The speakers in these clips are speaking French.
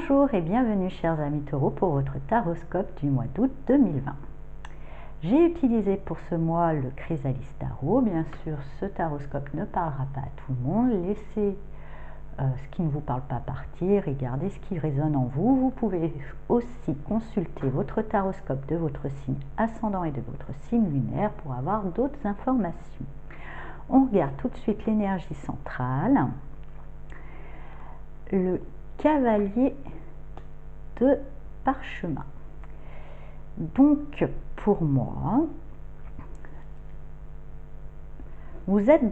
Bonjour et bienvenue chers amis taureaux pour votre taroscope du mois d'août 2020. J'ai utilisé pour ce mois le Chrysalis Tarot. Bien sûr, ce taroscope ne parlera pas à tout le monde. Laissez ce qui ne vous parle pas partir et gardez ce qui résonne en vous. Vous pouvez aussi consulter votre taroscope de votre signe ascendant et de votre signe lunaire pour avoir d'autres informations. On regarde tout de suite l'énergie centrale. Le cavalier de parchemin. Donc pour moi, vous êtes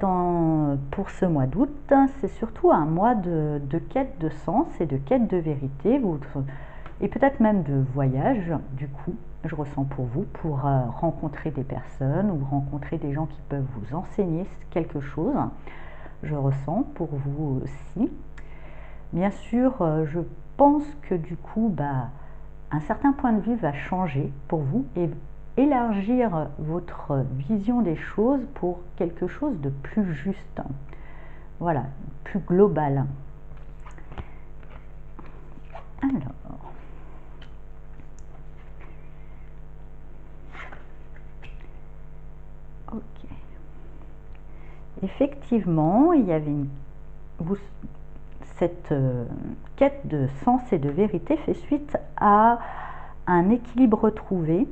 pour ce mois d'août, c'est surtout un mois de quête de sens et de quête de vérité, et peut-être même de voyage. Du coup, je ressens pour vous, pour rencontrer des personnes ou rencontrer des gens qui peuvent vous enseigner quelque chose. Je ressens pour vous aussi. Bien sûr, je pense que du coup, un certain point de vue va changer pour vous et élargir votre vision des choses pour quelque chose de plus juste. Voilà, plus global. Alors, ok. Effectivement, il y avait cette quête de sens et de vérité fait suite à un équilibre retrouvé.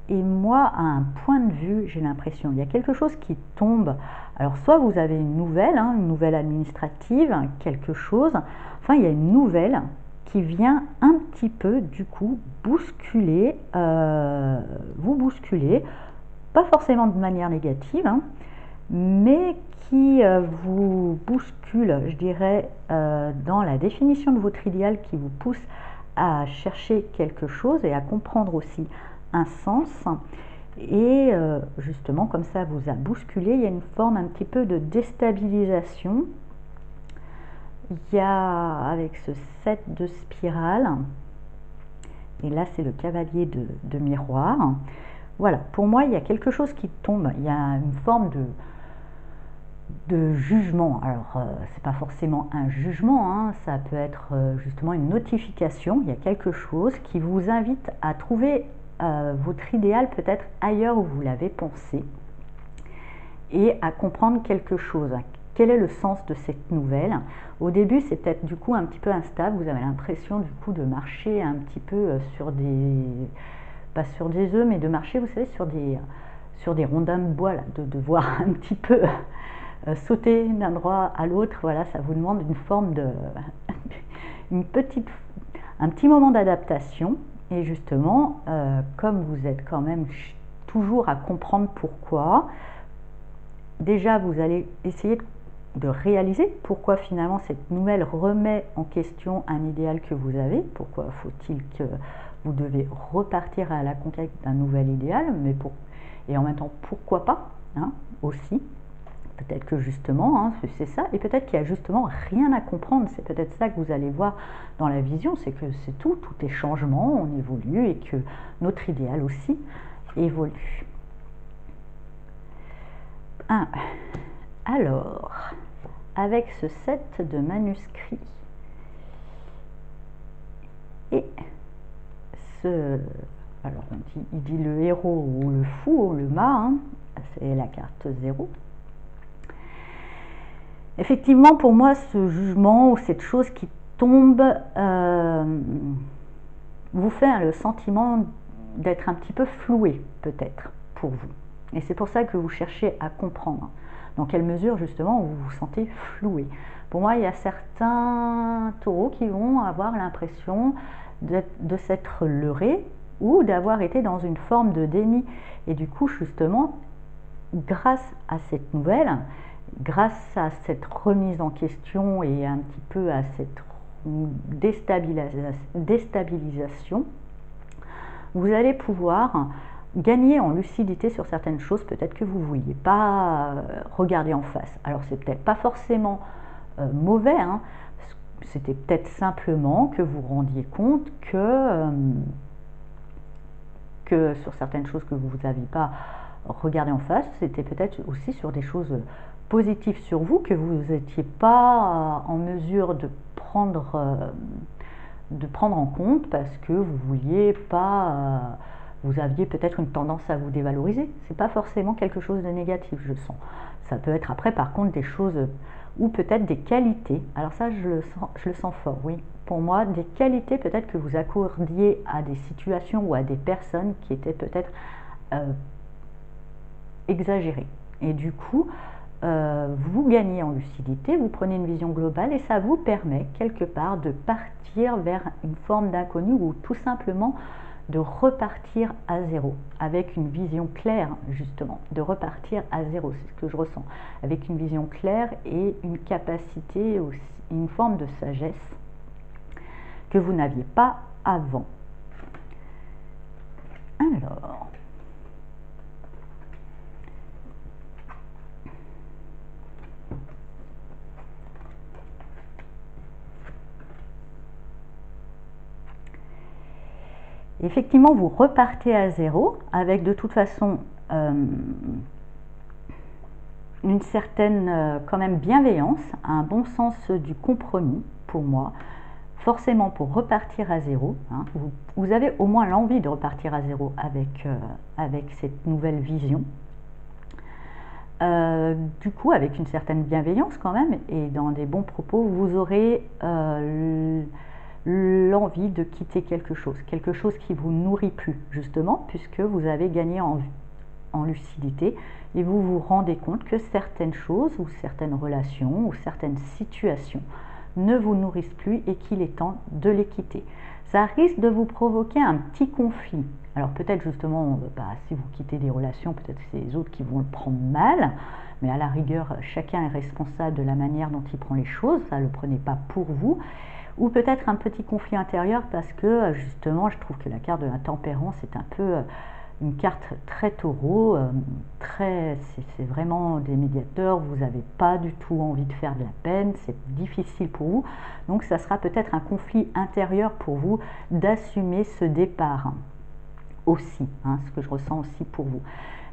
Et moi, à un point de vue, j'ai l'impression, il y a quelque chose qui tombe. Alors, soit vous avez une nouvelle administrative, quelque chose. Enfin, il y a une nouvelle qui vient un petit peu, du coup, bousculer, vous bousculer, pas forcément de manière négative, mais qui vous bouscule, je dirais, dans la définition de votre idéal, qui vous pousse à chercher quelque chose et à comprendre aussi un sens. Et justement, comme ça vous a bousculé, il y a une forme un petit peu de déstabilisation. Il y a, avec ce 7 de spirale, et là c'est le cavalier de miroir. Voilà, pour moi il y a quelque chose qui tombe, il y a une forme de jugement. Alors c'est pas forcément un jugement, ça peut être justement une notification. Il y a quelque chose qui vous invite à trouver votre idéal peut-être ailleurs où vous l'avez pensé et à comprendre quelque chose. Quel est le sens de cette nouvelle? Au début, c'est peut-être du coup un petit peu instable. Vous avez l'impression du coup de marcher un petit peu sur des, pas sur des œufs, mais de marcher, vous savez, sur des rondins de bois, là, de voir un petit peu sauter d'un endroit à l'autre. Voilà, ça vous demande une forme de, un petit moment d'adaptation. Et justement, comme vous êtes quand même toujours à comprendre pourquoi, déjà vous allez essayer de réaliser pourquoi finalement cette nouvelle remet en question un idéal que vous avez. Pourquoi faut-il que vous devez repartir à la conquête d'un nouvel idéal, et en même temps pourquoi pas, aussi. Peut-être que justement, c'est ça, et peut-être qu'il n'y a justement rien à comprendre. C'est peut-être ça que vous allez voir dans la vision, c'est que c'est tout est changement, on évolue, et que notre idéal aussi évolue. Alors, avec ce 7 de manuscrits et alors il dit le héros ou le fou ou le mât, c'est la carte 0. Effectivement, pour moi, ce jugement ou cette chose qui tombe vous fait le sentiment d'être un petit peu floué, peut-être, pour vous. Et c'est pour ça que vous cherchez à comprendre. Dans quelle mesure, justement, vous vous sentez floué. Pour moi, il y a certains taureaux qui vont avoir l'impression de s'être leurrés ou d'avoir été dans une forme de déni. Et du coup, justement, grâce à cette nouvelle, grâce à cette remise en question et un petit peu à cette déstabilisation, vous allez pouvoir gagner en lucidité sur certaines choses peut-être que vous ne vouliez pas regarder en face. Alors c'est peut-être pas forcément mauvais, c'était peut-être simplement que vous vous rendiez compte que sur certaines choses que vous n'aviez pas regardé en face, c'était peut-être aussi sur des choses positif sur vous que vous n'étiez pas en mesure de prendre en compte parce que vous vouliez pas, vous aviez peut-être une tendance à vous dévaloriser. C'est pas forcément quelque chose de négatif, je sens. Ça peut être après, par contre, des choses ou peut-être des qualités. Alors ça, je le sens fort, oui. Pour moi, des qualités peut-être que vous accordiez à des situations ou à des personnes qui étaient peut-être euh, exagérées. Et du coup, vous gagnez en lucidité, vous prenez une vision globale et ça vous permet quelque part de partir vers une forme d'inconnu ou tout simplement de repartir à zéro avec une vision claire, justement, de repartir à zéro, c'est ce que je ressens, avec une vision claire et une capacité aussi, une forme de sagesse que vous n'aviez pas avant. Alors, effectivement, vous repartez à zéro avec de toute façon une certaine quand même bienveillance, un bon sens du compromis pour moi, forcément pour repartir à zéro. Hein, vous avez au moins l'envie de repartir à zéro avec cette nouvelle vision. Du coup, avec une certaine bienveillance quand même et dans des bons propos, vous aurez l'envie de quitter quelque chose qui vous nourrit plus justement puisque vous avez gagné en lucidité et vous vous rendez compte que certaines choses ou certaines relations ou certaines situations ne vous nourrissent plus et qu'il est temps de les quitter. Ça risque de vous provoquer un petit conflit. Alors peut-être justement, si vous quittez des relations, peut-être que c'est les autres qui vont le prendre mal, mais à la rigueur, chacun est responsable de la manière dont il prend les choses, ça ne le prenez pas pour vous. Ou peut-être un petit conflit intérieur parce que justement, je trouve que la carte de la tempérance est un peu une carte très taureau, c'est vraiment des médiateurs, vous n'avez pas du tout envie de faire de la peine, c'est difficile pour vous, donc ça sera peut-être un conflit intérieur pour vous d'assumer ce départ aussi, hein, ce que je ressens aussi pour vous.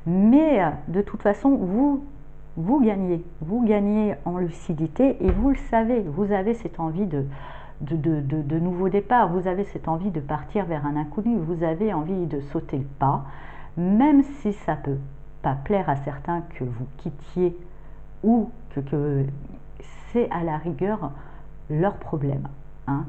Mais de toute façon, vous gagnez en lucidité et vous le savez, vous avez cette envie de nouveaux départs, vous avez cette envie de partir vers un inconnu, vous avez envie de sauter le pas, même si ça peut pas plaire à certains que vous quittiez ou que c'est à la rigueur leur problème. Hein.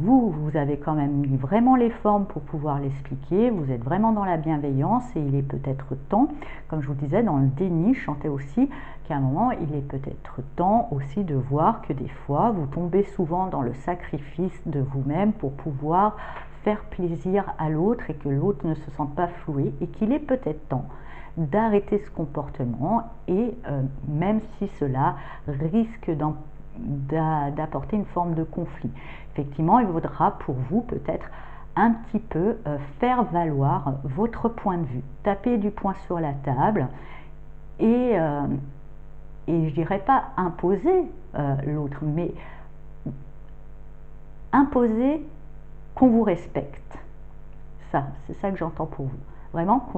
Vous avez quand même mis vraiment les formes pour pouvoir l'expliquer, vous êtes vraiment dans la bienveillance et il est peut-être temps, comme je vous disais, dans le déni, je chantais aussi qu'à un moment, il est peut-être temps aussi de voir que des fois, vous tombez souvent dans le sacrifice de vous-même pour pouvoir faire plaisir à l'autre et que l'autre ne se sente pas floué et qu'il est peut-être temps d'arrêter ce comportement et même si cela risque d'apporter une forme de conflit. Effectivement, il vaudra pour vous peut-être un petit peu faire valoir votre point de vue, taper du poing sur la table et je dirais pas imposer l'autre, mais imposer qu'on vous respecte. Ça, c'est ça que j'entends pour vous. Vraiment,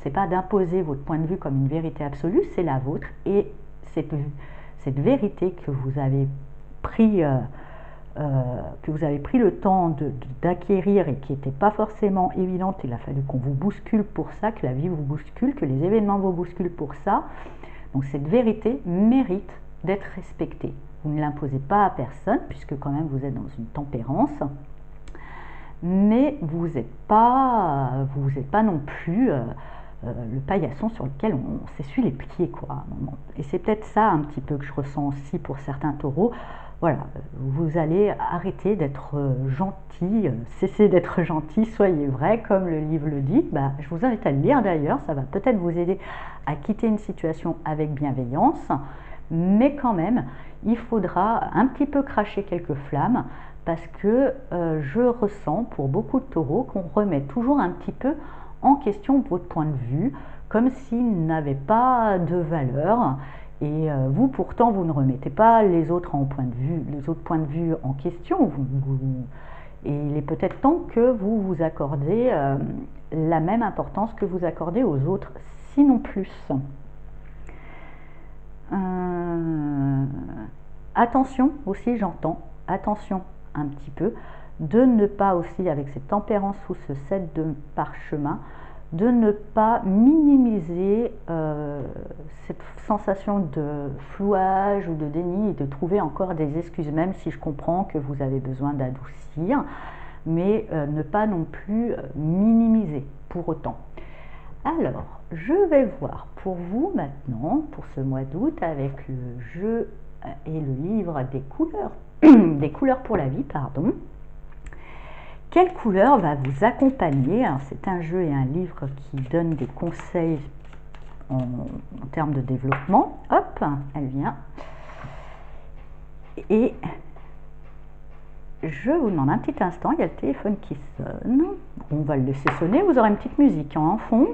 c'est pas d'imposer votre point de vue comme une vérité absolue, c'est la vôtre et cette vérité que vous avez pris le temps d'acquérir et qui n'était pas forcément évidente, il a fallu qu'on vous bouscule pour ça, que la vie vous bouscule, que les événements vous bousculent pour ça. Donc cette vérité mérite d'être respectée. Vous ne l'imposez pas à personne, puisque quand même vous êtes dans une tempérance, mais vous n'êtes pas non plus le paillasson sur lequel on s'essuie les pieds, quoi, à un moment. Et c'est peut-être ça un petit peu que je ressens aussi pour certains taureaux. Voilà, vous allez arrêter d'être gentil, cessez d'être gentil, soyez vrai, comme le livre le dit. Je vous invite à le lire d'ailleurs, ça va peut-être vous aider à quitter une situation avec bienveillance, mais quand même, il faudra un petit peu cracher quelques flammes parce que je ressens pour beaucoup de taureaux qu'on remet toujours un petit peu en question votre point de vue, comme s'il n'avait pas de valeur. Et vous, pourtant, vous ne remettez pas les autres points de vue en question. Et il est peut-être temps que vous vous accordez la même importance que vous accordez aux autres, sinon plus. Attention aussi, j'entends, attention un petit peu, de ne pas aussi, avec cette tempérance ou ce 7 de parchemin, de ne pas minimiser cette sensation de flouage ou de déni et de trouver encore des excuses, même si je comprends que vous avez besoin d'adoucir, mais ne pas non plus minimiser pour autant. Alors, je vais voir pour vous maintenant, pour ce mois d'août, avec le jeu et le livre des couleurs, des couleurs pour la vie, pardon. Quelle couleur va vous accompagner? C'est un jeu et un livre qui donne des conseils en termes de développement. Hop, elle vient. Et je vous demande un petit instant, il y a le téléphone qui sonne. On va le laisser sonner, vous aurez une petite musique en fond.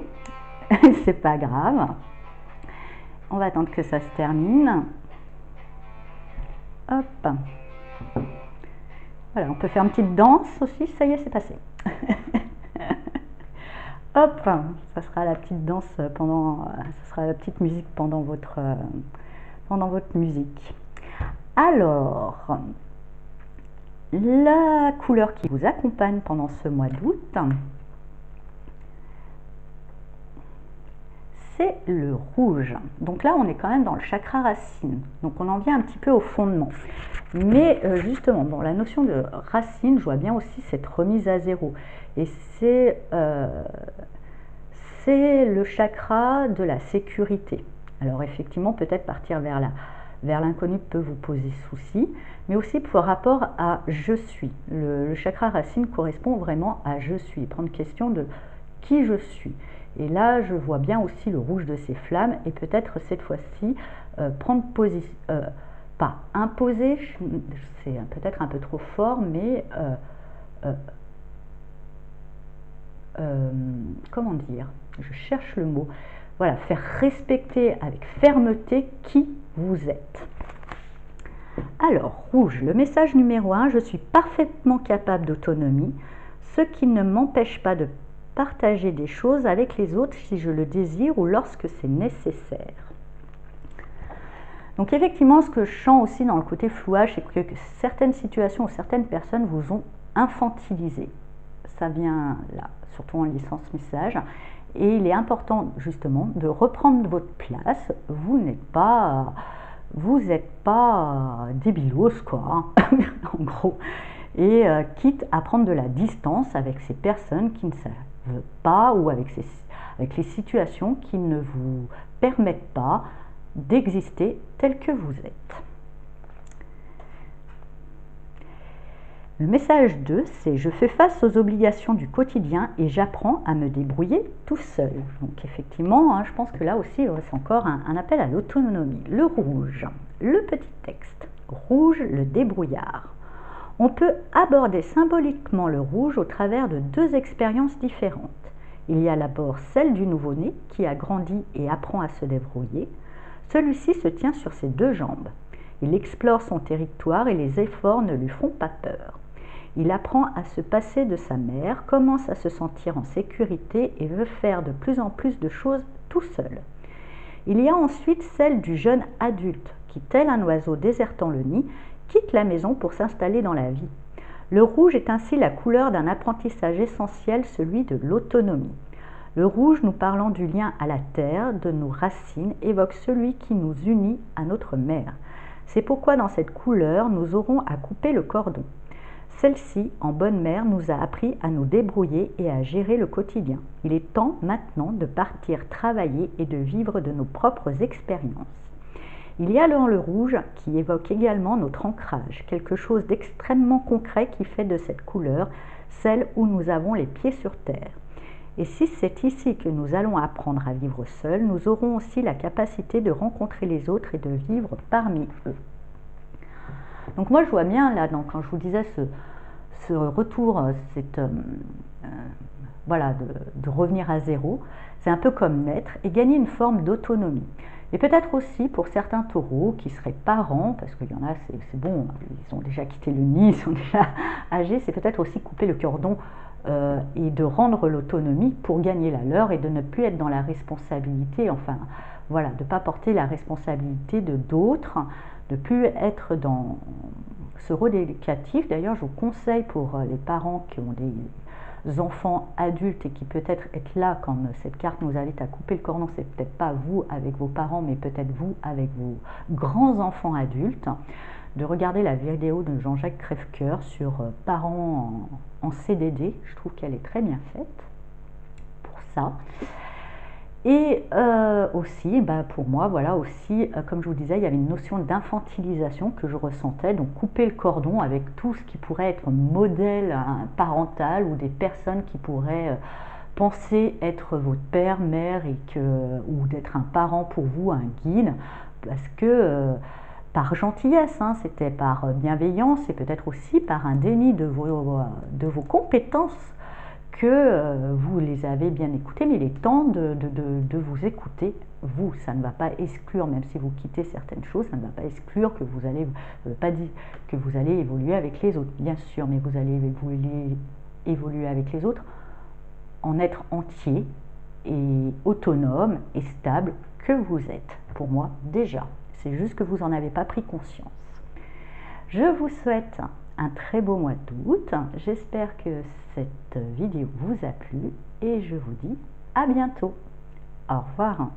C'est pas grave. On va attendre que ça se termine. Hop. Voilà, on peut faire une petite danse aussi, ça y est, c'est passé. Hop, ça sera la petite danse pendant, ça sera la petite musique pendant votre musique. Alors, la couleur qui vous accompagne pendant ce mois d'août, c'est le rouge. Donc là, on est quand même dans le chakra racine. Donc on en vient un petit peu au fondement. Mais justement, bon, la notion de racine, je vois bien aussi cette remise à zéro. Et c'est le chakra de la sécurité. Alors effectivement, peut-être partir vers l'inconnu peut vous poser souci, mais aussi par rapport à je suis. Le chakra racine correspond vraiment à je suis, prendre question de qui je suis. Et là, je vois bien aussi le rouge de ces flammes et peut-être cette fois-ci prendre position, pas imposer, c'est peut-être un peu trop fort, mais comment dire, je cherche le mot, voilà, faire respecter avec fermeté qui vous êtes. Alors, rouge, le message numéro 1, je suis parfaitement capable d'autonomie, ce qui ne m'empêche pas de partager des choses avec les autres si je le désire ou lorsque c'est nécessaire. Donc effectivement, ce que je sens aussi dans le côté flouage, c'est que certaines situations ou certaines personnes vous ont infantilisé. Ça vient là, surtout en licence message. Et il est important justement de reprendre votre place. Vous n'êtes pas débilos, quoi, hein, en gros. Et quitte à prendre de la distance avec ces personnes qui ne savent pas ou avec les situations qui ne vous permettent pas d'exister tel que vous êtes. Le message 2, c'est « Je fais face aux obligations du quotidien et j'apprends à me débrouiller tout seul ». Donc effectivement, hein, je pense que là aussi, c'est encore un appel à l'autonomie. Le rouge, le petit texte. Rouge, le débrouillard. On peut aborder symboliquement le rouge au travers de deux expériences différentes. Il y a d'abord celle du nouveau-né qui a grandi et apprend à se débrouiller. Celui-ci se tient sur ses deux jambes. Il explore son territoire et les efforts ne lui font pas peur. Il apprend à se passer de sa mère, commence à se sentir en sécurité et veut faire de plus en plus de choses tout seul. Il y a ensuite celle du jeune adulte qui, tel un oiseau désertant le nid, quitte la maison pour s'installer dans la vie. Le rouge est ainsi la couleur d'un apprentissage essentiel, celui de l'autonomie. Le rouge, nous parlant du lien à la terre, de nos racines, évoque celui qui nous unit à notre mère. C'est pourquoi dans cette couleur, nous aurons à couper le cordon. Celle-ci, en bonne mère, nous a appris à nous débrouiller et à gérer le quotidien. Il est temps maintenant de partir travailler et de vivre de nos propres expériences. Il y a dans le rouge qui évoque également notre ancrage, quelque chose d'extrêmement concret qui fait de cette couleur celle où nous avons les pieds sur terre. Et si c'est ici que nous allons apprendre à vivre seuls, nous aurons aussi la capacité de rencontrer les autres et de vivre parmi eux. Donc moi je vois bien là, quand je vous disais ce retour, voilà, de revenir à zéro, c'est un peu comme naître et gagner une forme d'autonomie. Et peut-être aussi pour certains taureaux qui seraient parents, parce qu'il y en a, c'est bon, ils ont déjà quitté le nid, ils sont déjà âgés, c'est peut-être aussi couper le cordon et de rendre l'autonomie pour gagner la leur et de ne plus être dans la responsabilité, enfin voilà, de ne pas porter la responsabilité de d'autres, de plus être dans ce rôle éducatif. D'ailleurs, je vous conseille pour les parents qui ont des enfants adultes et qui peut-être être là quand cette carte nous invite à couper le cordon, c'est peut-être pas vous avec vos parents, mais peut-être vous avec vos grands enfants adultes, de regarder la vidéo de Jean-Jacques Crèvecoeur sur parents en CDD. Je trouve qu'elle est très bien faite pour ça. Et aussi, pour moi, voilà aussi, comme je vous disais, il y avait une notion d'infantilisation que je ressentais, donc couper le cordon avec tout ce qui pourrait être modèle parental ou des personnes qui pourraient penser être votre père, mère ou d'être un parent pour vous, un guide, parce que par gentillesse, hein, c'était par bienveillance et peut-être aussi par un déni de vos compétences que vous les avez bien écoutés, mais il est temps de vous écouter. Vous, ça ne va pas exclure, même si vous quittez certaines choses, ça ne va pas exclure que vous allez, pas dit que vous allez évoluer avec les autres, bien sûr, mais vous allez évoluer avec les autres en être entier et autonome et stable que vous êtes, pour moi déjà. C'est juste que vous n'en avez pas pris conscience. Je vous souhaite un très beau mois d'août. J'espère que cette vidéo vous a plu et je vous dis à bientôt. Au revoir.